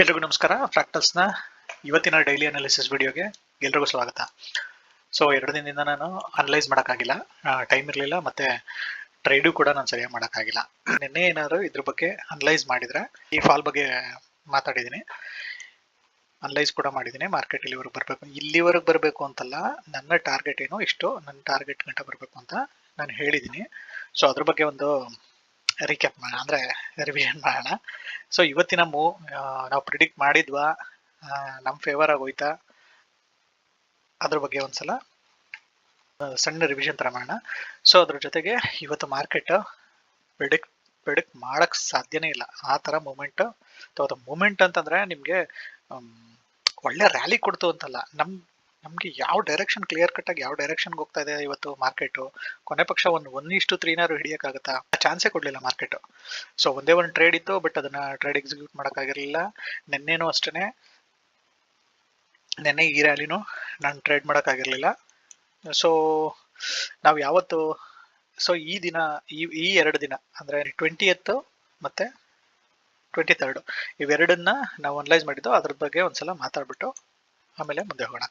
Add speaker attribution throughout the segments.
Speaker 1: ಎಲ್ರಿಗೂ ನಮಸ್ಕಾರ. ಫ್ರಾಕ್ಟಲ್ಸ್ನ ಇವತ್ತಿನ ಡೈಲಿ ಅನಾಲಿಸಿಸ್ ವಿಡಿಯೋಗೆ ಎಲ್ರಿಗೂ ಸ್ವಾಗತ. ಸೊ 2 ದಿನದಿಂದ ನಾನು ಅನಲೈಸ್ ಮಾಡೋಕ್ಕಾಗಿಲ್ಲ, ಟೈಮ್ ಇರಲಿಲ್ಲ, ಮತ್ತೆ ಟ್ರೇಡು ಕೂಡ ನಾನು ಸರಿಯಾಗಿ ಮಾಡೋಕ್ಕಾಗಿಲ್ಲ. ನಿನ್ನೆ ಏನಾದ್ರು ಇದ್ರ ಬಗ್ಗೆ ಅನಲೈಸ್ ಮಾಡಿದ್ರೆ ಈ ಫಾಲ್ ಬಗ್ಗೆ ಮಾತಾಡಿದ್ದೀನಿ, ಅನಲೈಸ್ ಕೂಡ ಮಾಡಿದ್ದೀನಿ. ಮಾರ್ಕೆಟ್ ಇಲ್ಲಿವರೆಗೆ ಬರಬೇಕು ಅಂತಲ್ಲ, ನನ್ನ ಟಾರ್ಗೆಟ್ ಏನು ಇಷ್ಟು, ನನ್ನ ಟಾರ್ಗೆಟ್ ಗಂಟ ಬರಬೇಕು ಅಂತ ನಾನು ಹೇಳಿದ್ದೀನಿ. ಸೊ ಅದ್ರ ಬಗ್ಗೆ ಒಂದು ರೀಕ್ಯಾಪ್ ಮಾಡೋಣ, ಅಂದರೆ ರಿವಿಷನ್ ಮಾಡೋಣ. ಸೊ ಇವತ್ತಿನ ನಾವು ಪ್ರಿಡಿಕ್ಟ್ ಮಾಡಿದ್ವಾ, ನಮ್ಮ ಫೇವರ್ ಆಗಿ ಹೋಯ್ತಾ, ಅದ್ರ ಬಗ್ಗೆ ಒಂದ್ಸಲ ಸಣ್ಣ ರಿವಿಷನ್ ಥರ ಮಾಡೋಣ. ಸೊ ಅದ್ರ ಜೊತೆಗೆ ಇವತ್ತು ಮಾರ್ಕೆಟ್ ಪ್ರಿಡಿಕ್ಟ್ ಮಾಡಕ್ ಸಾಧ್ಯನೇ ಇಲ್ಲ, ಆ ಥರ ಮೂಮೆಂಟ್ ಅಂತಂದ್ರೆ ನಿಮಗೆ ಒಳ್ಳೆ ರ್ಯಾಲಿ ಕೊಡ್ತು ಅಂತಲ್ಲ, ನಮ್ಗೆ ಯಾವ ಡೈರೆಕ್ಷನ್ ಕ್ಲಿಯರ್ ಕಟ್ ಆಗಿ ಯಾವ ಡೈರೆಕ್ಷನ್ಗೆ ಹೋಗ್ತಾ ಇದೆ ಇವತ್ತು ಮಾರ್ಕೆಟ್, ಕೊನೆ ಪಕ್ಷ 1:3 ಹಿಡಿಯೋಕ್ಕಾಗತ್ತಾ? ಚಾನ್ಸೇ ಕೊಡ್ಲಿಲ್ಲ ಮಾರ್ಕೆಟ್. ಸೊ ಒಂದೇ ಒಂದು ಟ್ರೇಡ್ ಇತ್ತು, ಬಟ್ ಅದನ್ನ ಟ್ರೇಡ್ ಎಕ್ಸಿಕ್ಯೂಟ್ ಮಾಡೋಕ್ಕಾಗಿರಲಿಲ್ಲ. ನಿನ್ನೆನೂ ಅಷ್ಟೇ, ನಿನ್ನೆ ಈ ರ್ಯಾಲಿನೂ ನಾನು ಟ್ರೇಡ್ ಮಾಡೋಕ್ಕಾಗಿರಲಿಲ್ಲ. ಸೊ ನಾವು ಯಾವತ್ತು, ಸೊ ಈ ದಿನ, ಈ 2 ದಿನ ಅಂದರೆ 20th ಮತ್ತೆ 23rd ಇವೆರಡನ್ನ ನಾವು ಅನಲೈಸ್ ಮಾಡಿದ್ದು, ಅದ್ರ ಬಗ್ಗೆ ಒಂದ್ಸಲ ಮಾತಾಡ್ಬಿಟ್ಟು ಆಮೇಲೆ ಮುಂದೆ ಹೋಗೋಣ.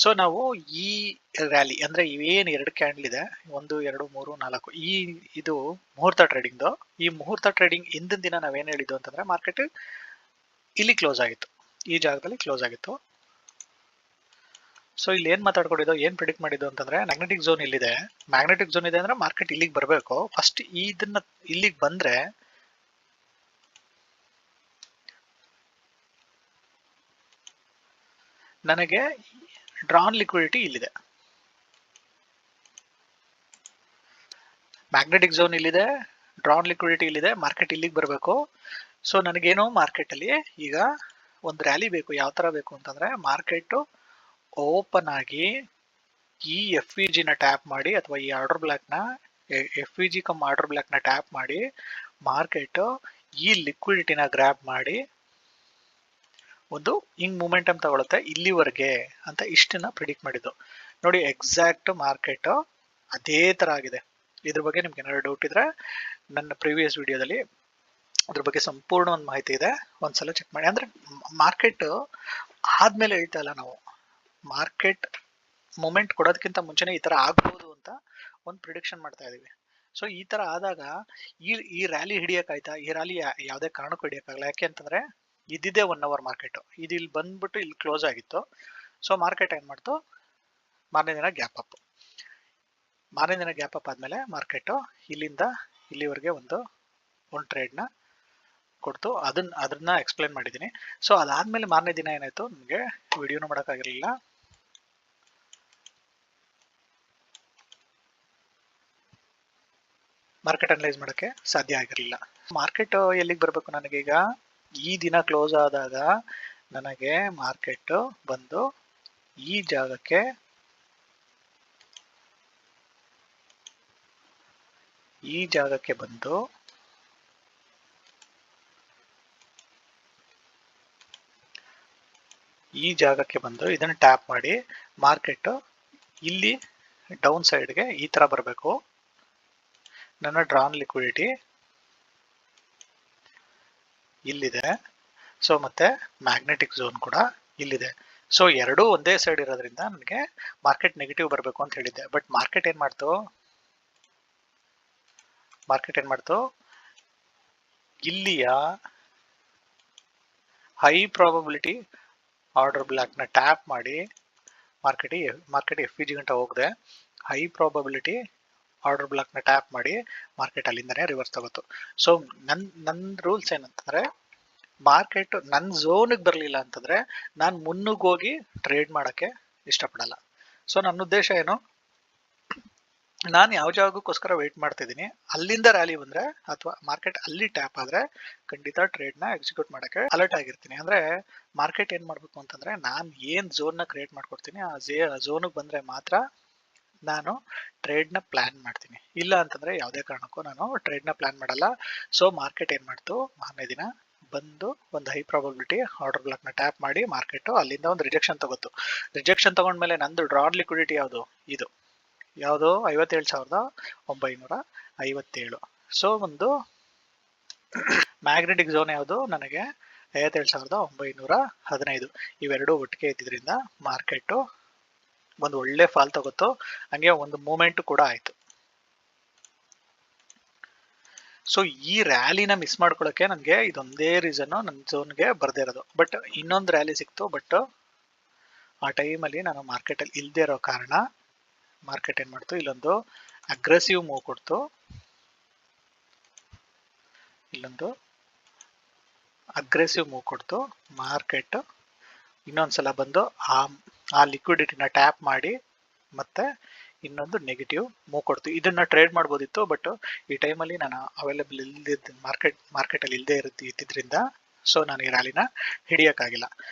Speaker 1: ಸೊ ನಾವು ಈ ರ್ಯಾಲಿ ಅಂದ್ರೆ ಇವೇನು 2 ಕ್ಯಾಂಡಲ್ ಇದೆ, 1 2 3 4, ಇದು ಮುಹೂರ್ತ ಟ್ರೇಡಿಂಗ್ದು. ಈ ಮುಹೂರ್ತ ಟ್ರೇಡಿಂಗ್ ಹಿಂದಿನ ದಿನ ನಾವೇನು ಹೇಳಿದ್ದು ಅಂತಂದ್ರೆ ಮಾರ್ಕೆಟ್ ಇಲ್ಲಿ ಕ್ಲೋಸ್ ಆಗಿತ್ತು, ಈ ಜಾಗದಲ್ಲಿ ಕ್ಲೋಸ್ ಆಗಿತ್ತು. ಸೊ ಇಲ್ಲಿ ಏನ್ ಮಾತಾಡ್ಕೊಂಡಿದ್ದು, ಏನ್ ಪ್ರಿಡಿಕ್ಟ್ ಮಾಡಿದ್ದು ಅಂತಂದ್ರೆ ಮ್ಯಾಗ್ನೆಟಿಕ್ ಝೋನ್ ಇಲ್ಲಿದೆ. ಮ್ಯಾಗ್ನೆಟಿಕ್ ಝೋನ್ ಇದೆ ಅಂದ್ರೆ ಮಾರ್ಕೆಟ್ ಇಲ್ಲಿಗೆ ಬರಬೇಕು. ಫಸ್ಟ್ ಇದನ್ನ ಇಲ್ಲಿಗೆ ಬಂದ್ರೆ ನನಗೆ ಡ್ರಾನ್ ಲಿಕ್ವಿಡಿಟಿ ಇಲ್ಲಿದೆ, ಮ್ಯಾಗ್ನೆಟಿಕ್ ಝೋನ್ ಇಲ್ಲಿದೆ, ಡ್ರಾನ್ ಲಿಕ್ವಿಡಿಟಿ ಇಲ್ಲಿದೆ, ಮಾರ್ಕೆಟ್ ಇಲ್ಲಿಗೆ ಬರಬೇಕು. ಸೊ ನನಗೇನು ಮಾರ್ಕೆಟ್ ಅಲ್ಲಿ ಈಗ ಒಂದು ರ್ಯಾಲಿ ಬೇಕು. ಯಾವ ತರ ಬೇಕು ಅಂತಂದ್ರೆ ಮಾರ್ಕೆಟ್ ಓಪನ್ ಆಗಿ ಈ FVG ನ ಟ್ಯಾಪ್ ಮಾಡಿ, ಅಥವಾ ಈ ಆರ್ಡರ್ ಬ್ಲಾಕ್ ನ FVG ಕಮ್ ಆರ್ಡರ್ ಬ್ಲಾಕ್ ನ ಟ್ಯಾಪ್ ಮಾಡಿ ಮಾರ್ಕೆಟ್ ಈ ಲಿಕ್ವಿಡಿಟಿನ ಗ್ರ್ಯಾಬ್ ಮಾಡಿ ಒಂದು ಹಿಂಗ್ ಮೂಮೆಂಟಮ್ ತಗೊಳುತ್ತೆ ಇಲ್ಲಿವರೆಗೆ ಅಂತ ಇಷ್ಟನ್ನ ಪ್ರಿಡಿಕ್ಟ್ ಮಾಡಿದ್ದು. ನೋಡಿ, ಎಕ್ಸಾಕ್ಟ್ ಮಾರ್ಕೆಟ್ ಅದೇ ತರ ಆಗಿದೆ. ಇದ್ರ ಬಗ್ಗೆ ನಿಮ್ಗೆ ಏನಾದ್ರು ಡೌಟ್ ಇದ್ರೆ ನನ್ನ ಪ್ರೀವಿಯಸ್ ವಿಡಿಯೋದಲ್ಲಿ ಅದ್ರ ಬಗ್ಗೆ ಸಂಪೂರ್ಣ ಒಂದು ಮಾಹಿತಿ ಇದೆ, ಒಂದ್ಸಲ ಚೆಕ್ ಮಾಡಿ. ಅಂದ್ರೆ ಮಾರ್ಕೆಟ್ ಆದ್ಮೇಲೆ ಹೇಳ್ತಾ ಇಲ್ಲ ನಾವು, ಮಾರ್ಕೆಟ್ ಮೂಮೆಂಟ್ ಕೊಡೋದಕ್ಕಿಂತ ಮುಂಚೆನೆ ಈ ತರ ಆಗ್ಬೋದು ಅಂತ ಒಂದು ಪ್ರಿಡಿಕ್ಷನ್ ಮಾಡ್ತಾ ಇದೀವಿ. ಸೊ ಈ ತರ ಆದಾಗ ಈ ರ್ಯಾಲಿ ಹಿಡಿಯಕ್ಕಾಯ್ತಾ? ಈ ರ್ಯಾಲಿ ಯಾವುದೇ ಕಾರಣಕ್ಕೂ ಹಿಡಿಯಕ್ಕಾಗಲ್ಲ. ಯಾಕೆ ಅಂತಂದ್ರೆ ಇದ್ದಿದ್ದೇ 1 hour ಮಾರ್ಕೆಟ್, ಇದು ಇಲ್ಲಿ ಬಂದ್ಬಿಟ್ಟು ಇಲ್ಲಿ ಕ್ಲೋಸ್ ಆಗಿತ್ತು. ಸೊ ಮಾರ್ಕೆಟ್ ಏನ್ ಮಾಡ್ತು, ಮಾರನೇ ದಿನ ಗ್ಯಾಪ್ ಅಪ್. ಮಾರನೇ ದಿನ ಗ್ಯಾಪ್ ಅಪ್ ಆದ್ಮೇಲೆ ಮಾರ್ಕೆಟ್ ಇಲ್ಲಿಂದ ಇಲ್ಲಿವರೆಗೆ ಒಂದು ಟ್ರೇಡ್ ನ ಕೊಡ್ತು. ಅದನ್ನ ಎಕ್ಸ್ಪ್ಲೈನ್ ಮಾಡಿದ್ದೀನಿ. ಸೊ ಅದಾದ್ಮೇಲೆ ಮಾರನೇ ದಿನ ಏನಾಯ್ತು, ನಿಮಗೆ ವಿಡಿಯೋನು ಮಾಡೋಕ್ಕಾಗಿರ್ಲಿಲ್ಲ, ಮಾರ್ಕೆಟ್ ಅನಲೈಸ್ ಮಾಡೋಕ್ಕೆ ಸಾಧ್ಯ ಆಗಿರಲಿಲ್ಲ. ಮಾರ್ಕೆಟ್ ಎಲ್ಲಿಗೆ ಬರಬೇಕು ನನಗೀಗ, ಈ ದಿನ ಕ್ಲೋಸ್ ಆದಾಗ ನನಗೆ ಮಾರ್ಕೆಟ್ ಬಂದು ಈ ಜಾಗಕ್ಕೆ, ಬಂದು ಇದನ್ನು ಟ್ಯಾಪ್ ಮಾಡಿ ಮಾರ್ಕೆಟ್ ಇಲ್ಲಿ ಡೌನ್ ಸೈಡ್ಗೆ ಈ ತರ ಬರಬೇಕು. ನನ್ನ ಡ್ರಾನ್ ಲಿಕ್ವಿಡಿಟಿ ಇಲ್ಲಿದೆ. ಸೊ ಮತ್ತೆ ಮ್ಯಾಗ್ನೆಟಿಕ್ ಝೋನ್ ಕೂಡ ಇಲ್ಲಿದೆ. ಸೊ ಎರಡೂ ಒಂದೇ ಸೈಡ್ ಇರೋದ್ರಿಂದ ನನಗೆ ಮಾರ್ಕೆಟ್ ನೆಗೆಟಿವ್ ಬರಬೇಕು ಅಂತ ಹೇಳಿದ್ದೆ. ಬಟ್ ಮಾರ್ಕೆಟ್ ಏನ್ ಮಾಡ್ತು, ಇಲ್ಲಿಯ ಹೈ ಪ್ರಾಬಬಿಲಿಟಿ ಆರ್ಡರ್ ಬ್ಲಾಕ್ ನ ಟ್ಯಾಪ್ ಮಾಡಿ ಮಾರ್ಕೆಟ್ FVG ಗಂಟ ಹೋಗದೆ, ಹೈ ಪ್ರಾಬಬಿಲಿಟಿ ಆರ್ಡರ್ ಬ್ಲಾಕ್ ನ ಟ್ಯಾಪ್ ಮಾಡಿ ಮಾರ್ಕೆಟ್ ಅಲ್ಲಿಂದನೇ ರಿವರ್ಸ್ ತಗೋತು. ಸೊ ನನ್ ರೂಲ್ಸ್ ಏನಂತಂದ್ರೆ, ಮಾರ್ಕೆಟ್ ನನ್ನ ಝೋನ್ಗೆ ಬರಲಿಲ್ಲ ಅಂತಂದ್ರೆ ನಾನು ಮುನ್ನುಗ್ಗಿ ಹೋಗಿ ಟ್ರೇಡ್ ಮಾಡಕ್ಕೆ ಇಷ್ಟಪಡಲ್ಲ. ಸೊ ನನ್ನ ಉದ್ದೇಶ ಏನು, ನಾನು ಯಾವ ಜಾಗಕ್ಕೋಸ್ಕರ ವೇಟ್ ಮಾಡ್ತಿದ್ದೀನಿ, ಅಲ್ಲಿಂದ ರ್ಯಾಲಿ ಬಂದ್ರೆ ಅಥವಾ ಮಾರ್ಕೆಟ್ ಅಲ್ಲಿ ಟ್ಯಾಪ್ ಆದ್ರೆ ಖಂಡಿತ ಟ್ರೇಡ್ ನ ಎಕ್ಸಿಕ್ಯೂಟ್ ಮಾಡಕ್ಕೆ ಅಲರ್ಟ್ ಆಗಿರ್ತೀನಿ. ಅಂದ್ರೆ ಮಾರ್ಕೆಟ್ ಏನ್ ಮಾಡ್ಬೇಕು ಅಂತಂದ್ರೆ, ನಾನು ಏನ್ ಝೋನ್ ನ ಕ್ರಿಯೇಟ್ ಮಾಡ್ಕೊಡ್ತೀನಿ ಆ ಝೋನ್ಗೆ ಬಂದ್ರೆ ಮಾತ್ರ ನಾನು ಟ್ರೇಡ್ ನ ಪ್ಲಾನ್ ಮಾಡ್ತೀನಿ, ಇಲ್ಲ ಅಂತಂದ್ರೆ ಯಾವುದೇ ಕಾರಣಕ್ಕೂ ನಾನು ಟ್ರೇಡ್ ನ ಪ್ಲಾನ್ ಮಾಡಲ್ಲ. ಸೊ ಮಾರ್ಕೆಟ್ ಏನ್ ಮಾಡ್ತು, ಮಾರನೇ ದಿನ ಬಂದು ಒಂದು ಹೈ ಪ್ರಾಬಬಿಲಿಟಿ ಆರ್ಡರ್ ಬ್ಲಾಕ್ ನ ಟ್ಯಾಪ್ ಮಾಡಿ ಮಾರ್ಕೆಟ್ ಅಲ್ಲಿಂದ ಒಂದು ರಿಜೆಕ್ಷನ್ ತಗೋತು. ರಿಜೆಕ್ಷನ್ ತಗೊಂಡ್ಮೇಲೆ ನಂದು ಡ್ರಾನ್ ಲಿಕ್ವಿಡಿಟಿ ಯಾವುದು, ಯಾವುದು 57,957. ಸೊ ಒಂದು ಮ್ಯಾಗ್ನೆಟಿಕ್ ಝೋನ್ ಯಾವುದು ನನಗೆ 57,915 ಇವೆರಡು ಒಟ್ಟಿಗೆ ಇದ್ದಿದ್ರಿಂದ ಮಾರ್ಕೆಟ್ ಒಂದು ಒಳ್ಳೆ ಫಾಲ್ ತಗೋತು, ಹಂಗೆ ಒಂದು ಮೂಮೆಂಟ್ ಕೂಡ ಆಯ್ತು. ಸೊ ಈ ರ್ಯಾಲಿನ ಮಿಸ್ ಮಾಡ್ಕೊಳ್ಳೋಕೆ ನನಗೆ ಇದೊಂದೇ ರೀಸನ್ ನನ್ನ ಝೋನ್ಗೆ ಬರ್ದೇ ಇರೋದು. ಬಟ್ ಇನ್ನೊಂದು ರ್ಯಾಲಿ ಸಿಕ್ತು, ಬಟ್ ಆ ಟೈಮಲ್ಲಿ ನಾನು ಮಾರ್ಕೆಟಲ್ಲಿ ಇಲ್ಲದೆ ಇರೋ ಕಾರಣ ಮಾರ್ಕೆಟ್ ಏನು ಮಾಡ್ತು, ಇಲ್ಲೊಂದು ಅಗ್ರೆಸಿವ್ ಮೂವ್ ಕೊಡ್ತು, ಮಾರ್ಕೆಟ್ ಇನ್ನೊಂದ್ಸಲ ಬಂದು ಆ ಲಿಕ್ವಿಡಿಟಿನ ಟ್ಯಾಪ್ ಮಾಡಿ ಮತ್ತೆ ಇನ್ನೊಂದು ನೆಗೆಟಿವ್ ಮೂವ್ ಕೊಡ್ತು. ಇದನ್ನ ಟ್ರೇಡ್ ಮಾಡ್ಬೋದಿತ್ತು, ಬಟ್ ಈ ಟೈಮಲ್ಲಿ ನಾನು ಅವೈಲೇಬಲ್ ಇಲ್ದಿದ್ದ ಮಾರ್ಕೆಟಲ್ಲಿ ಇಲ್ಲದೆ ಇದ್ದಿದ್ರಿಂದ ಸೊ ನಾನು ಈ ರ್ಯಾಲಿನ ಹಿಡಿಯೋಕ್ಕಾಗಿಲ್ಲ.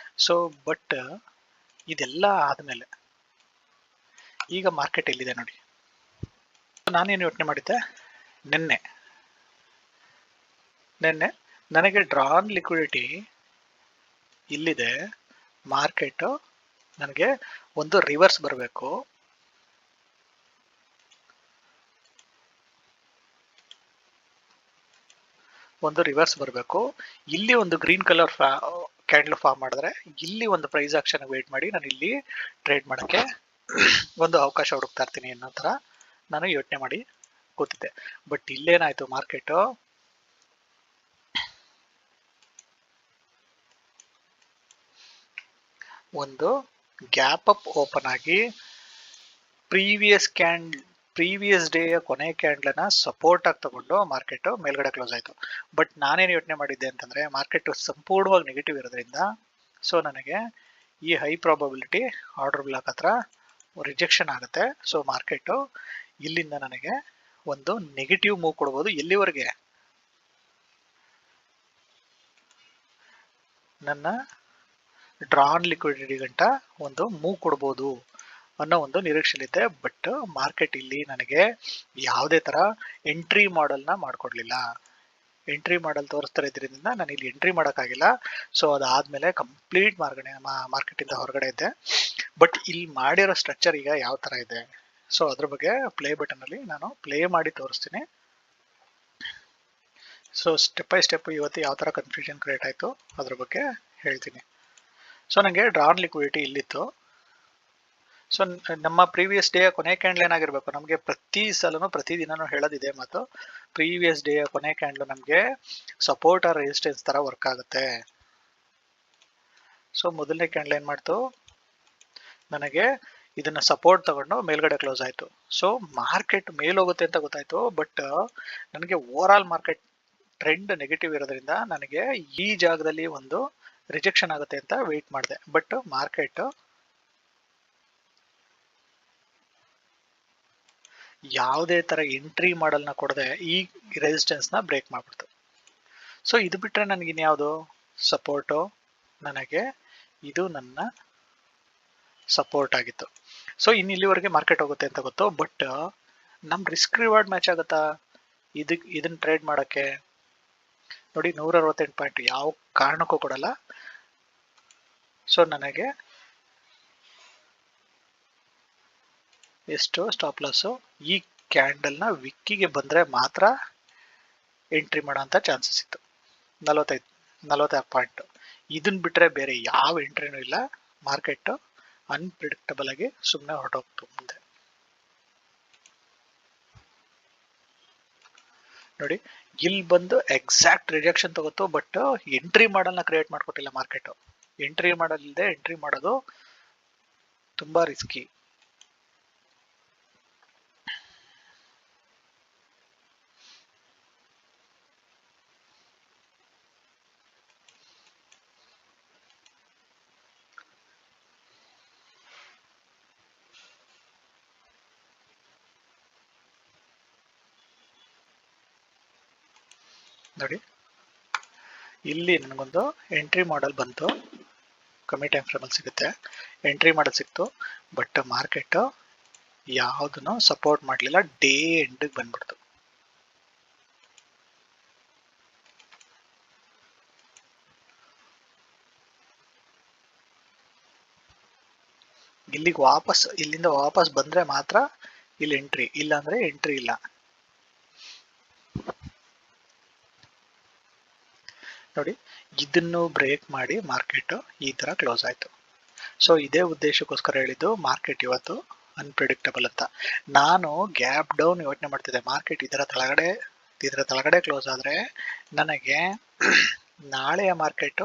Speaker 1: ಸೊ ಬಟ್ ಇದೆಲ್ಲ ಆದಮೇಲೆ ಈಗ ಮಾರ್ಕೆಟ್ ಎಲ್ಲಿದೆ ನೋಡಿ. ನಾನೇನು ಯೋಚನೆ ಮಾಡಿದ್ದೆ, ನಿನ್ನೆ ನನಗೆ ಡ್ರಾನ್ ಲಿಕ್ವಿಡಿಟಿ ಇಲ್ಲಿದೆ, ಮಾರ್ಕೆಟ್ ನನಗೆ ಒಂದು ರಿವರ್ಸ್ ಬರಬೇಕು, ಇಲ್ಲಿ ಒಂದು ಗ್ರೀನ್ ಕಲರ್ ಕ್ಯಾಂಡಲ್ ಫಾರ್ಮ್ ಮಾಡಿದ್ರೆ ಇಲ್ಲಿ ಒಂದು ಪ್ರೈಸ್ ಆಕ್ಷನ್ ವೇಟ್ ಮಾಡಿ ನಾನು ಇಲ್ಲಿ ಟ್ರೇಡ್ ಮಾಡೋಕ್ಕೆ ಒಂದು ಅವಕಾಶ ಹುಡುಕ್ತಾ ಇರ್ತೀನಿ ಅನ್ನೋ ಥರ ನಾನು ಯೋಚನೆ ಮಾಡಿ ಕೂತಿದ್ದೆ. ಬಟ್ ಇಲ್ಲೇನಾಯ್ತು, ಮಾರ್ಕೆಟ್ ಒಂದು ಗ್ಯಾಪ್ ಅಪ್ ಓಪನ್ ಆಗಿ ಪ್ರೀವಿಯಸ್ ಡೇಯ ಕೊನೆ ಕ್ಯಾಂಡಲ್ನ ಸಪೋರ್ಟ್ ಆಗಿ ತಗೊಂಡು ಮಾರ್ಕೆಟ್ ಮೇಲ್ಗಡೆ ಕ್ಲೋಸ್ ಆಯಿತು. ಬಟ್ ನಾನೇನು ಯೋಚನೆ ಮಾಡಿದ್ದೆ ಅಂತಂದ್ರೆ, ಮಾರ್ಕೆಟ್ ಸಂಪೂರ್ಣವಾಗಿ ನೆಗೆಟಿವ್ ಇರೋದ್ರಿಂದ ಸೊ ನನಗೆ ಈ ಹೈ ಪ್ರಾಬಬಿಲಿಟಿ ಆರ್ಡರ್ ಬ್ಲಾಕ್ ಹತ್ರ ರಿಜೆಕ್ಷನ್ ಆಗುತ್ತೆ. ಸೊ ಮಾರ್ಕೆಟ್ ಇಲ್ಲಿಂದ ನನಗೆ ಒಂದು ನೆಗೆಟಿವ್ ಮೂವ್ ಕೊಡ್ಬೋದು, ಎಲ್ಲಿವರೆಗೆ, ನನ್ನ ಡ್ರಾನ್ ಲಿಕ್ವಿಡಿಟಿ ಗಂಟ ಒಂದು ಮೂವ್ ಕೊಡ್ಬೋದು ಅನ್ನೋ ಒಂದು ನಿರೀಕ್ಷೆಲಿದೆ. ಬಟ್ ಮಾರ್ಕೆಟ್ ಇಲ್ಲಿ ನನಗೆ ಯಾವುದೇ ತರ ಎಂಟ್ರಿ ಮಾಡೆಲ್ನ ಮಾಡ್ಕೊಡ್ಲಿಲ್ಲ. ಎಂಟ್ರಿ ಮಾಡೆಲ್ ತೋರಿಸ್ತಾ ಇದ್ರಿಂದ ನಾನು ಇಲ್ಲಿ ಎಂಟ್ರಿ ಮಾಡೋಕ್ಕಾಗಿಲ್ಲ. ಸೊ ಅದಾದ್ಮೇಲೆ ಕಂಪ್ಲೀಟ್ ಮಾರ್ಕೆಟ್ ಇಂದ ಹೊರಗಡೆ ಇದ್ದೆ. ಬಟ್ ಇಲ್ಲಿ ಮಾಡಿರೋ ಸ್ಟ್ರಕ್ಚರ್ ಈಗ ಯಾವ ತರ ಇದೆ, ಸೊ ಅದ್ರ ಬಗ್ಗೆ ಪ್ಲೇ ಬಟನ್ ಅಲ್ಲಿ ನಾನು ಪ್ಲೇ ಮಾಡಿ ತೋರಿಸ್ತೀನಿ. ಸೊ ಸ್ಟೆಪ್ ಬೈ ಸ್ಟೆಪ್ ಇವತ್ತು ಯಾವ ತರ ಕನ್ಫ್ಯೂಷನ್ ಕ್ರಿಯೇಟ್ ಆಯ್ತು ಅದ್ರ ಬಗ್ಗೆ ಹೇಳ್ತೀನಿ. ಸೊ ನನಗೆ ಡ್ರಾನ್ ಲಿಕ್ವಿಡಿಟಿ ಇಲ್ಲಿತ್ತು. ಸೊ ನಮ್ಮ ಪ್ರೀವಿಯಸ್ ಡೇ ಕೊನೆ ಕ್ಯಾಂಡಲ್ ಏನಾಗಿರ್ಬೇಕು, ನಮಗೆ ಪ್ರತಿದಿನನೂ ಹೇಳೋದಿದೆ ಮತ್ತು ಪ್ರೀವಿಯಸ್ ಡೇ ಕೊನೆ ಕ್ಯಾಂಡಲ್ ನಮಗೆ ಸಪೋರ್ಟ್ ಆರ್ ರೆಸಿಸ್ಟೆನ್ಸ್ ತರ ವರ್ಕ್ ಆಗುತ್ತೆ. ಸೊ ಮೊದಲನೇ ಕ್ಯಾಂಡಲ್ ಏನ್ ಮಾಡ್ತು, ನನಗೆ ಇದನ್ನ ಸಪೋರ್ಟ್ ತಗೊಂಡು ಮೇಲ್ಗಡೆ ಕ್ಲೋಸ್ ಆಯ್ತು. ಸೊ ಮಾರ್ಕೆಟ್ ಮೇಲೋಗುತ್ತೆ ಅಂತ ಗೊತ್ತಾಯ್ತು, ಬಟ್ ನನಗೆ over all market trend negative ಇರೋದ್ರಿಂದ ನನಗೆ ಈ ಜಾಗದಲ್ಲಿ ಒಂದು ರಿಜೆಕ್ಷನ್ ಆಗುತ್ತೆ ಅಂತ ವೇಟ್ ಮಾಡಿದೆ. ಬಟ್ ಮಾರ್ಕೆಟ್ ಯಾವುದೇ ತರ ಎಂಟ್ರಿ ಮಾಡಲ್ನ ಕೊಡದೆ ಈ ರೆಸಿಸ್ಟೆನ್ಸ್ ನ ಬ್ರೇಕ್ ಮಾಡ್ಬಿಡ್ತು. ಸೊ ಇದು ಬಿಟ್ರೆ ನನಗೆ ಇನ್ಯಾವುದು ಸಪೋರ್ಟು, ನನಗೆ ಇದು ನನ್ನ ಸಪೋರ್ಟ್ ಆಗಿತ್ತು. ಸೊ ಇಲ್ಲಿವರೆಗೆ ಮಾರ್ಕೆಟ್ ಹೋಗುತ್ತೆ ಅಂತ ಗೊತ್ತು, ಬಟ್ ನಮ್ ರಿಸ್ಕ್ ರಿವಾರ್ಡ್ ಮ್ಯಾಚ್ ಆಗುತ್ತಾ ಇದನ್ನ ಟ್ರೇಡ್ ಮಾಡಕ್ಕೆ? ನೋಡಿ 168 ಪಾಯಿಂಟ್ ಯಾವ ಕಾರಣಕ್ಕೂ ಕೊಡಲ್ಲ. ಸೊ ನನಗೆ ಎಷ್ಟು ಸ್ಟಾಪ್ ಲಾಸ್, ಈ ಕ್ಯಾಂಡಲ್ ನ ವಿಕ್ಕಿಗೆ ಬಂದ್ರೆ ಮಾತ್ರ ಎಂಟ್ರಿ ಮಾಡೋ ಅಂತ ಚಾನ್ಸಸ್ ಇತ್ತು, 46 ಪಾಯಿಂಟ್. ಇದನ್ ಬಿಟ್ರೆ ಬೇರೆ ಯಾವ ಎಂಟ್ರಿನೂ ಇಲ್ಲ. ಮಾರ್ಕೆಟ್ ಅನ್ಪ್ರಿಡಿಕ್ಟಬಲ್ ಆಗಿ ಸುಮ್ಮನೆ ಹೊರಟೋಗ್ತು ಮುಂದೆ. ನೋಡಿ ಇಲ್ಲಿ ಬಂದು ಎಕ್ಸಾಕ್ಟ್ ರಿಜೆಕ್ಷನ್ ತಗೋತು, ಬಟ್ ಎಂಟ್ರಿ ಮಾಡಲ್ನ ಕ್ರಿಯೇಟ್ ಮಾಡ್ಕೊಟ್ಟಿಲ್ಲ ಮಾರ್ಕೆಟ್. ಎಂಟ್ರಿ ಮಾಡಲ್ ಇಲ್ಲದೆ ಎಂಟ್ರಿ ಮಾಡೋದು ತುಂಬಾ ರಿಸ್ಕಿ. ನೋಡಿ ಇಲ್ಲಿ ನನಗೊಂದು ಎಂಟ್ರಿ ಮಾಡಲ್ ಬಂತು, ಕಮ್ಮಿ ಟೈಮ್ ಫ್ರೇಮ್ ಅಲ್ಲಿ ಸಿಗುತ್ತೆ, ಎಂಟ್ರಿ ಮಾಡಲ್ ಸಿಕ್ತು. ಬಟ್ ಮಾರ್ಕೆಟ್ ಯಾವುದನ್ನು ಸಪೋರ್ಟ್ ಮಾಡಲಿಲ್ಲ, ಡೇ ಎಂಡ್ ಬಂದ್ಬಿಡ್ತು. ಇಲ್ಲಿಂದ ವಾಪಸ್ ಬಂದ್ರೆ ಮಾತ್ರ ಇಲ್ಲಿ ಎಂಟ್ರಿ, ಇಲ್ಲ ಅಂದ್ರೆ ಎಂಟ್ರಿ ಇಲ್ಲ. ನೋಡಿ, ಇದನ್ನು ಬ್ರೇಕ್ ಮಾಡಿ ಮಾರ್ಕೆಟ್ ಈ ತರ ಕ್ಲೋಸ್ ಆಯ್ತು. ಸೊ ಇದೇ ಉದ್ದೇಶಕ್ಕೋಸ್ಕರ ಹೇಳಿದ್ದು ಮಾರ್ಕೆಟ್ ಇವತ್ತು ಅನ್ಪ್ರಿಡಿಕ್ಟಬಲ್ ಅಂತ. ನಾನು ಗ್ಯಾಪ್ ಡೌನ್ ಯೋಚನೆ ಮಾಡ್ತಿದ್ದೆ. ಮಾರ್ಕೆಟ್ ಇದರ ಕೆಳಗಡೆ ಕ್ಲೋಸ್ ಆದ್ರೆ ನನಗೆ ನಾಳೆಯ ಮಾರ್ಕೆಟ್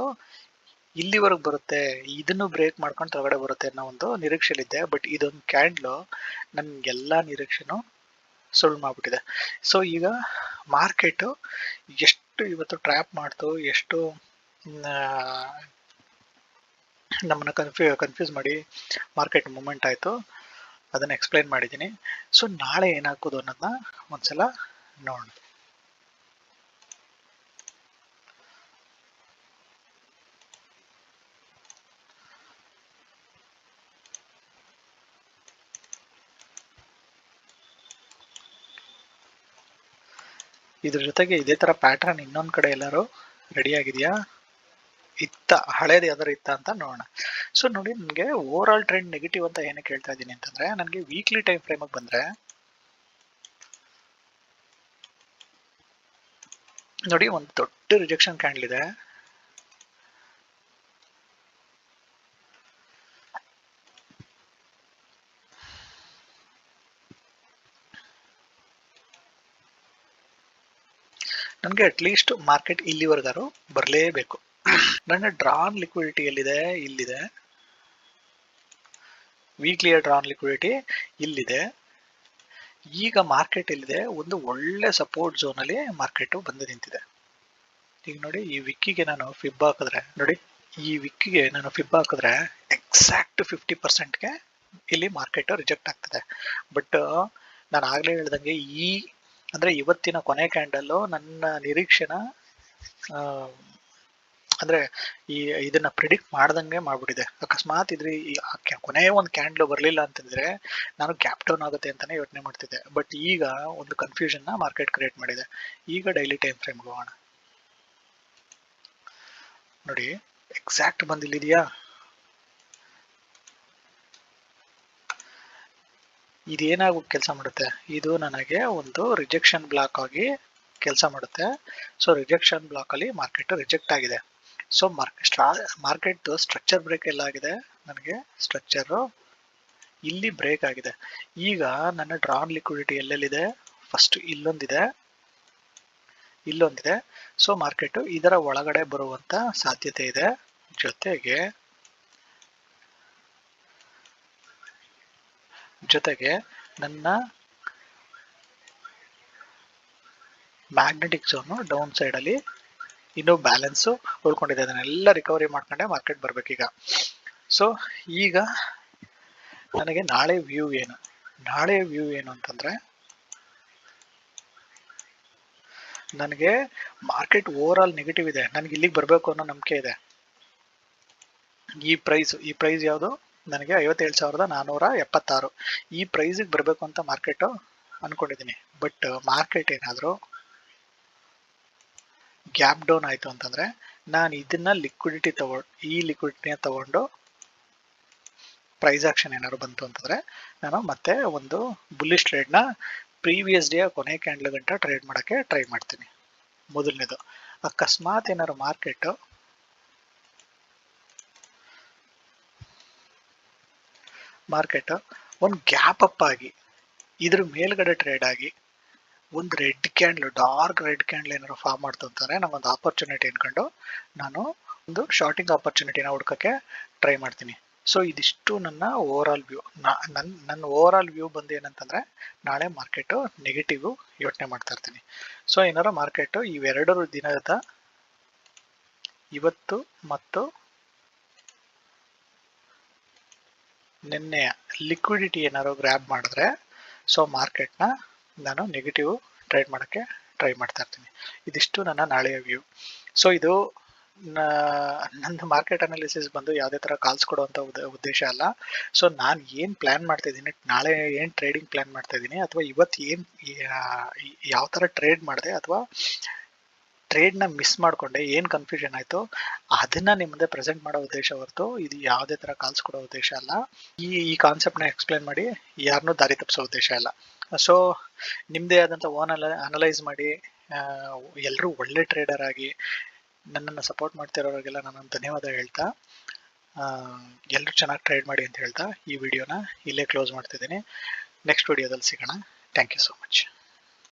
Speaker 1: ಇಲ್ಲಿವರೆಗೆ ಬರುತ್ತೆ, ಇದನ್ನು ಬ್ರೇಕ್ ಮಾಡ್ಕೊಂಡು ಕೆಳಗಡೆ ಬರುತ್ತೆ ಅನ್ನೋ ಒಂದು ನಿರೀಕ್ಷೆಯಲ್ಲಿದ್ದೆ. ಬಟ್ ಇದೊಂದು ಕ್ಯಾಂಡ್ಲು ನನ್ಗೆಲ್ಲಾ ನಿರೀಕ್ಷೆನೂ ಸುಳ್ಳು ಮಾಡ್ಬಿಟ್ಟಿದೆ. ಸೊ ಈಗ ಮಾರ್ಕೆಟ್ ಎಷ್ಟು ಇವತ್ತು ಟ್ರ್ಯಾಪ್ ಮಾಡ್ತು, ಎಷ್ಟು ನಮ್ಮನ್ನ ಕನ್ಫ್ಯೂಸ್ ಮಾಡಿ ಮಾರ್ಕೆಟ್ ಮೂವ್ಮೆಂಟ್ ಆಯ್ತು, ಅದನ್ನ ಎಕ್ಸ್ಪ್ಲೈನ್ ಮಾಡಿದ್ದೀನಿ. ಸೊ ನಾಳೆ ಏನಾಗ್ಬೋದು ಅನ್ನೋದನ್ನ ಒಂದ್ಸಲ ನೋಡೋಣ. ಇದ್ರ ಜೊತೆಗೆ ಇದೇ ತರ ಪ್ಯಾಟರ್ನ್ ಇನ್ನೊಂದ್ ಕಡೆ ಎಲ್ಲಾರು ರೆಡಿ ಆಗಿದೆಯಾ, ಹಳೇದು ಯಾವ್ದಾರು ಇತ್ತ ಅಂತ ನೋಡೋಣ. ಸೊ ನೋಡಿ, ನನಗೆ ಓವರ್ ಆಲ್ ಟ್ರೆಂಡ್ ನೆಗೆಟಿವ್ ಅಂತ ಏನಕ್ಕೆ ಹೇಳ್ತಾ ಇದ್ದೀನಿ ಅಂತಂದ್ರೆ, ನನಗೆ ವೀಕ್ಲಿ ಟೈಮ್ ಫ್ರೇಮ್ ಬಂದ್ರೆ ನೋಡಿ, ಒಂದು ದೊಡ್ಡ ರಿಜೆಕ್ಷನ್ ಕ್ಯಾಂಡಲ್ ಇದೆ. ನನಗೆ ಅಟ್ಲೀಸ್ಟ್ ಮಾರ್ಕೆಟ್ ಇಲ್ಲಿವರೆಗಾರು ಬರಲೇಬೇಕು. ನನ್ನ ಡ್ರಾನ್ ಲಿಕ್ವಿಡಿಟಿ ಎಲ್ಲಿದೆ? ಇಲ್ಲಿದೆ. ವೀಕ್ಲಿಯ ಡ್ರಾನ್ ಲಿಕ್ವಿಡಿಟಿ ಇಲ್ಲಿದೆ. ಈಗ ಮಾರ್ಕೆಟ್ ಎಲ್ಲಿದೆ? ಒಂದು ಒಳ್ಳೆ ಸಪೋರ್ಟ್ ಝೋನ್ ಅಲ್ಲಿ ಮಾರ್ಕೆಟ್ ಬಂದು ನಿಂತಿದೆ. ಈಗ ನೋಡಿ, ಈ ವಿಕ್ಕಿಗೆ ನಾನು ಫಿಬ್ ಹಾಕಿದ್ರೆ ನೋಡಿ, ಈ ವಿಕ್ಕಿಗೆ ನಾನು ಫಿಬ್ ಹಾಕಿದ್ರೆ ಎಕ್ಸಾಕ್ಟ್ 50%ಗೆ ಇಲ್ಲಿ ಮಾರ್ಕೆಟ್ ರಿಜೆಕ್ಟ್ ಆಗ್ತದೆ. ಬಟ್ ನಾನು ಆಗ್ಲೇ ಹೇಳ್ದಂಗೆ ಅಂದ್ರೆ ಇವತ್ತಿನ ಕೊನೆ ಕ್ಯಾಂಡಲ್ ನನ್ನ ನಿರೀಕ್ಷೆನ ಅಂದ್ರೆ ಇದನ್ನ ಪ್ರಿಡಿಕ್ಟ್ ಮಾಡ್ದಂಗೆ ಮಾಡ್ಬಿಟ್ಟಿದೆ. ಅಕಸ್ಮಾತ್ ಕೊನೆಯ ಒಂದು ಕ್ಯಾಂಡಲ್ ಬರ್ಲಿಲ್ಲ ಅಂತಂದ್ರೆ ನಾನು ಗ್ಯಾಪ್ ಡೌನ್ ಆಗುತ್ತೆ ಅಂತಾನೆ ಯೋಚನೆ ಮಾಡ್ತಿದ್ದೆ. ಬಟ್ ಈಗ ಒಂದು ಕನ್ಫ್ಯೂಷನ್ ನ ಮಾರ್ಕೆಟ್ ಕ್ರಿಯೇಟ್ ಮಾಡಿದೆ. ಈಗ ಡೈಲಿ ಟೈಮ್ ಫ್ರೇಮ್ ಹೋಗೋಣ. ನೋಡಿ, ಎಕ್ಸಾಕ್ಟ್ ಬಂದಿಲ್ಲಿದೆಯಾ? ಇದೇನಾಗಿ ಕೆಲಸ ಮಾಡುತ್ತೆ? ಇದು ನನಗೆ ಒಂದು ರಿಜೆಕ್ಷನ್ ಬ್ಲಾಕ್ ಆಗಿ ಕೆಲಸ ಮಾಡುತ್ತೆ. ಸೊ ರಿಜೆಕ್ಷನ್ ಬ್ಲಾಕ್ ಅಲ್ಲಿ ಮಾರ್ಕೆಟ್ ರಿಜೆಕ್ಟ್ ಆಗಿದೆ. ಸೊ ಮಾರ್ಕೆಟ್ ಸ್ಟ್ರಕ್ಚರ್ ಬ್ರೇಕ್ ಎಲ್ಲ ಆಗಿದೆ. ನನಗೆ ಸ್ಟ್ರಕ್ಚರ್ ಇಲ್ಲಿ ಬ್ರೇಕ್ ಆಗಿದೆ. ಈಗ ನನ್ನ ಡ್ರಾನ್ ಲಿಕ್ವಿಡಿಟಿ ಎಲ್ಲೆಲ್ಲಿದೆ? ಫಸ್ಟ್ ಇಲ್ಲೊಂದಿದೆ. ಸೊ ಮಾರ್ಕೆಟ್ ಇದರ ಒಳಗಡೆ ಬರುವಂತ ಸಾಧ್ಯತೆ ಇದೆ. ಜೊತೆಗೆ ನನ್ನ ಮ್ಯಾಗ್ನೆಟಿಕ್ ಝೋನ್ ಡೌನ್ ಸೈಡ್ ಅಲ್ಲಿ ಇನ್ನೂ ಬ್ಯಾಲೆನ್ಸ್ ಉಳ್ಕೊಂಡಿದೆ. ಅದನ್ನೆಲ್ಲ ರಿಕವರಿ ಮಾಡ್ಕೊಂಡೆ ಮಾರ್ಕೆಟ್ ಬರ್ಬೇಕೀಗ. ಸೊ ಈಗ ನನಗೆ ನಾಳೆ ವ್ಯೂ ಏನು ಅಂತಂದ್ರೆ, ನನಗೆ ಮಾರ್ಕೆಟ್ ಓವರ್ ಆಲ್ ನೆಗೆಟಿವ್ ಇದೆ. ನನಗೆ ಇಲ್ಲಿಗೆ ಬರಬೇಕು ಅನ್ನೋ ನಂಬಿಕೆ ಇದೆ. ಈ ಪ್ರೈಸ್ ಯಾವುದು? ನನಗೆ 57,476 ಈ ಪ್ರೈಸಿಗೆ ಬರಬೇಕು ಅಂತ ಮಾರ್ಕೆಟ್ ಅನ್ಕೊಂಡಿದ್ದೀನಿ. ಬಟ್ ಮಾರ್ಕೆಟ್ ಏನಾದ್ರು ಗ್ಯಾಪ್ ಡೌನ್ ಆಯ್ತು ಅಂತಂದ್ರೆ ನಾನು ಇದನ್ನ ಲಿಕ್ವಿಡಿಟಿನ ತಗೊಂಡು ಪ್ರೈಸ್ ಆಕ್ಷನ್ ಏನಾದ್ರು ಬಂತು ಅಂತಂದ್ರೆ ನಾನು ಮತ್ತೆ ಒಂದು ಬುಲ್ಲಿಶ್ ಟ್ರೇಡ್ ನ ಪ್ರೀವಿಯಸ್ ಡೇ ಕೊನೆ ಕ್ಯಾಂಡಲ್ ಗಂಟ ಟ್ರೇಡ್ ಮಾಡಕ್ಕೆ ಟ್ರೈ ಮಾಡ್ತೀನಿ. ಮೊದಲನೇದು, ಅಕಸ್ಮಾತ್ ಏನಾದ್ರು ಮಾರ್ಕೆಟ್ ಒಂದು ಗ್ಯಾಪ್ ಅಪ್ ಆಗಿ ಇದ್ರ ಮೇಲ್ಗಡೆ ಟ್ರೇಡ್ ಆಗಿ ಒಂದು ಡಾರ್ಕ್ ರೆಡ್ ಕ್ಯಾಂಡಲ್ ಏನಾದ್ರು ಫಾರ್ಮ್ ಮಾಡ್ತು ಅಂತಂದ್ರೆ ನಂಗೊಂದು ಆಪರ್ಚುನಿಟಿ ಅನ್ಕೊಂಡು ನಾನು ಒಂದು ಶಾರ್ಟಿಂಗ್ ಆಪರ್ಚುನಿಟಿನ ಹುಡ್ಕಕ್ಕೆ ಟ್ರೈ ಮಾಡ್ತೀನಿ. ಸೊ ಇದಿಷ್ಟು ನನ್ನ ಓವರ್ ಆಲ್ ವ್ಯೂ. ನನ್ನ ಓವರ್ ಆಲ್ ವ್ಯೂ ಬಂದು ಏನಂತಂದ್ರೆ, ನಾಳೆ ಮಾರ್ಕೆಟ್ ನೆಗೆಟಿವ್ ಯೋಚನೆ ಮಾಡ್ತಾ ಇರ್ತೀನಿ. ಸೊ ಏನಾದ್ರು ಮಾರ್ಕೆಟ್ ಇವೆರಡು ದಿನದ ಇವತ್ತು ಮತ್ತು ನಿನ್ನೆ ಲಿಕ್ವಿಡಿಟಿ ಏನಾದ್ರು ಗ್ರ್ಯಾಬ್ ಮಾಡಿದ್ರೆ ಸೊ ಮಾರ್ಕೆಟ್ನ ನಾನು ನೆಗೆಟಿವ್ ಟ್ರೇಡ್ ಮಾಡೋಕ್ಕೆ ಟ್ರೈ ಮಾಡ್ತಾ ಇರ್ತೀನಿ. ಇದಿಷ್ಟು ನನ್ನ ನಾಳೆಯ ವ್ಯೂ. ಸೊ ಇದು ನಂದು ಮಾರ್ಕೆಟ್ ಅನಾಲಿಸಿಸ್ ಬಂದು ಯಾವುದೇ ಥರ ಕಾಲ್ಸ್ ಕೊಡುವಂಥ ಉದ್ದೇಶ ಅಲ್ಲ. ಸೊ ನಾನು ಏನು ಪ್ಲ್ಯಾನ್ ಮಾಡ್ತಾ ಇದ್ದೀನಿ, ನಾಳೆ ಏನು ಟ್ರೇಡಿಂಗ್ ಪ್ಲ್ಯಾನ್ ಮಾಡ್ತಾ ಇದ್ದೀನಿ, ಅಥವಾ ಇವತ್ತು ಯಾವ ಥರ ಟ್ರೇಡ್ ಮಾಡಿದೆ ಅಥವಾ ಟ್ರೇಡ್ನ ಮಿಸ್ ಮಾಡಿಕೊಂಡೆ, ಏನು ಕನ್ಫ್ಯೂಷನ್ ಆಯಿತು ಅದನ್ನ ನಿಮ್ಮ ಮುಂದೆ ಪ್ರೆಸೆಂಟ್ ಮಾಡೋ ಉದ್ದೇಶ ಹೊರತು ಇದು ಯಾವುದೇ ಥರ ಕಾಲ್ಸ್ ಕೊಡೋ ಉದ್ದೇಶ ಅಲ್ಲ. ಈ ಕಾನ್ಸೆಪ್ಟ್ನ ಎಕ್ಸ್ಪ್ಲೇನ್ ಮಾಡಿ ಯಾರನ್ನೂ ದಾರಿ ತಪ್ಪಿಸೋ ಉದ್ದೇಶ ಇಲ್ಲ. ಸೊ ನಿಮ್ಮದೇ ಆದಂಥ ಓನ್ ಅನಲೈಸ್ ಮಾಡಿ ಎಲ್ಲರೂ ಒಳ್ಳೆ ಟ್ರೇಡರ್ ಆಗಿ ನನ್ನನ್ನು ಸಪೋರ್ಟ್ ಮಾಡ್ತಿರೋರಿಗೆಲ್ಲ ನಾನು ಧನ್ಯವಾದ ಹೇಳ್ತಾ ಎಲ್ಲರೂ ಚೆನ್ನಾಗಿ ಟ್ರೇಡ್ ಮಾಡಿ ಅಂತ ಹೇಳ್ತಾ ಈ ವಿಡಿಯೋನ ಇಲ್ಲೇ ಕ್ಲೋಸ್ ಮಾಡ್ತಿದ್ದೀನಿ. ನೆಕ್ಸ್ಟ್ ವಿಡಿಯೋದಲ್ಲಿ ಸಿಗೋಣ. Thank you so much.